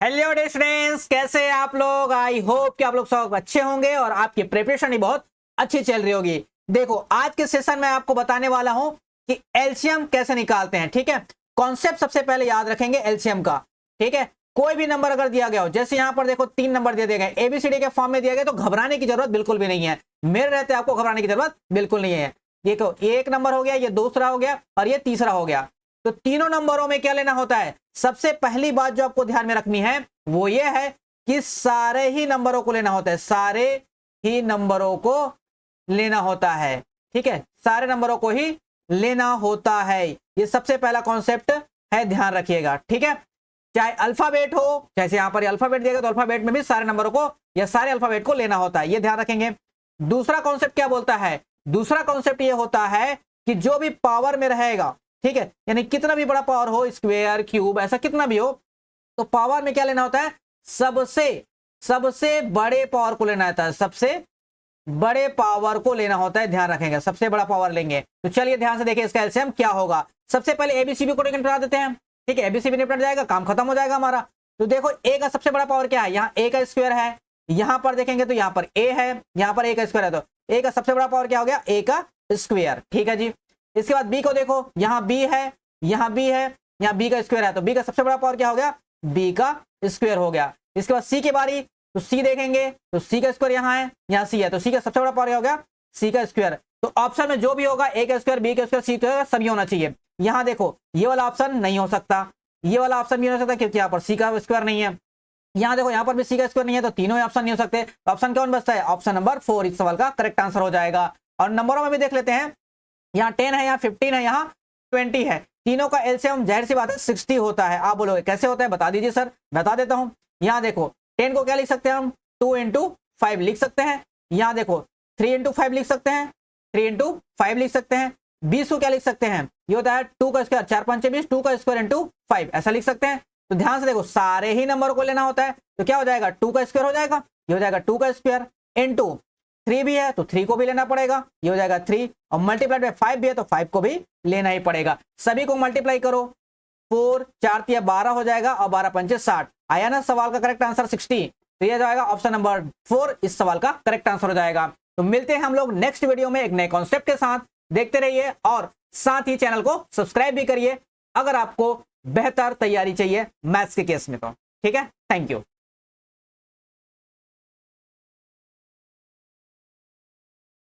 Hello dear students, कैसे हैं आप लोग। आई होप कि आप लोग सब अच्छे होंगे और आपकी प्रिपरेशन भी बहुत अच्छी चल रही होगी। देखो, आज के सेशन में आपको बताने वाला हूं कि एलसीएम कैसे निकालते हैं। ठीक है, कॉन्सेप्ट सबसे पहले याद रखेंगे एलसीएम का। ठीक है, कोई भी नंबर अगर दिया गया हो, जैसे यहां पर देखो 3 नंबर दे दिए गए एबीसीडी के फॉर्म में दिया गया, तो घबराने की जरूरत बिल्कुल भी नहीं है। मेरे रहते आपको घबराने की जरूरत बिल्कुल नहीं है। देखो, एक नंबर हो गया, ये दूसरा हो गया और ये तीसरा हो गया। तो तीनों नंबरों में क्या लेना होता है? सबसे पहली बात जो आपको ध्यान में रखनी है वो ये है कि सारे ही नंबरों को लेना होता है, सारे ही नंबरों को लेना होता है। ठीक है, सारे नंबरों को ही लेना होता है। ये सबसे पहला कॉन्सेप्ट है, ध्यान रखिएगा। ठीक है, चाहे अल्फाबेट हो, जैसे यहां पर अल्फाबेट दिया गया तो अल्फाबेट में भी सारे नंबरों को या सारे अल्फाबेट को लेना होता है, ये ध्यान रखेंगे। दूसरा कॉन्सेप्ट क्या बोलता है? दूसरा कॉन्सेप्ट ये होता है कि जो भी पावर में रहेगा, ठीक है, यानी कितना भी बड़ा पावर हो, स्क्वायर क्यूब ऐसा कितना भी हो, तो पावर में क्या लेना होता है? सबसे बड़े पावर को लेना होता है, सबसे बड़े पावर को लेना होता है। ध्यान रखेंगे, सबसे बड़ा पावर लेंगे। तो चलिए ध्यान से देखिए इसका एलसीएम क्या होगा। सबसे पहले एबीसीबी को निपटा देते हैं। ठीक है, एबीसीबी निपट जाएगा, काम खत्म हो जाएगा हमारा। तो देखो, ए का सबसे बड़ा पावर क्या है? यहाँ ए का स्क्वायर है, यहां पर देखेंगे तो यहाँ पर ए है, यहां पर ए का स्क्वायर है, तो ए का सबसे बड़ा पावर क्या हो गया? ए का स्क्वायर। ठीक है जी। इसके बाद बी को देखो, यहाँ बी है, यहाँ बी है, यहाँ बी का स्क्वायर है, तो बी का सबसे बड़ा पावर क्या हो गया? बी का स्क्वायर हो गया। इसके बाद सी की बारी, तो सी देखेंगे तो सी का स्क्वायर यहाँ है, यहाँ सी है, तो सी का सबसे बड़ा पावर क्या हो गया? सी का स्क्वायर। तो ऑप्शन में जो भी होगा, ए का स्क्वायर, बी का स्क्वायर, सी का स्क्वायर सभी होना चाहिए। यहाँ देखो, ये वाला ऑप्शन नहीं हो सकता, ये वाला ऑप्शन भी नहीं हो सकता क्योंकि यहाँ पर सी का स्क्वायर नहीं है। यहाँ देखो, यहाँ पर भी सी का स्क्वायर नहीं है, तो तीनों ऑप्शन नहीं हो सकते। तो ऑप्शन कौन बचता है? ऑप्शन नंबर 4 इस सवाल का करेक्ट आंसर हो जाएगा। और नंबरों में भी देख लेते हैं, यहाँ 10 है, यहाँ 15 है, यहाँ 20 है। तीनों का एलसीएम जाहिर सी बात है 60 होता है। आप बोलोगे कैसे होता है, बता दीजिए सर। बता देता हूं। यहाँ देखो, 10 को क्या लिख सकते हैं हम? 2 × 5 लिख सकते हैं। यहाँ देखो, 3 × 5 लिख सकते हैं, 3 × 5 लिख सकते हैं। 20 को क्या लिख सकते हैं? ये होता है 2 का स्क्वायर, 4 5 20, 2 का स्क्वायर × 5 ऐसा लिख सकते हैं। तो ध्यान से देखो, सारे ही नंबर को लेना होता है, तो क्या हो जाएगा? 2 का स्क्वायर हो जाएगा, ये हो जाएगा 2 का स्क्वायर × 3 भी है तो 3 को भी लेना पड़ेगा, ये हो जाएगा 3, और मल्टीप्लाइड बाय 5 भी है तो 5 को भी लेना ही पड़ेगा। सभी को मल्टीप्लाई करो, 4 4 × 12 हो जाएगा और 12 × 60 आया ना सवाल का करेक्ट आंसर 60। तो ये जाएगा ऑप्शन नंबर 4 इस सवाल का करेक्ट आंसर हो जाएगा। तो मिलते हैं हम लोग नेक्स्ट वीडियो में एक नए कॉन्सेप्ट के साथ। देखते रहिए और साथ ही चैनल को सब्सक्राइब भी करिए अगर आपको बेहतर तैयारी चाहिए मैथ्स के केस में। तो ठीक है, थैंक यू।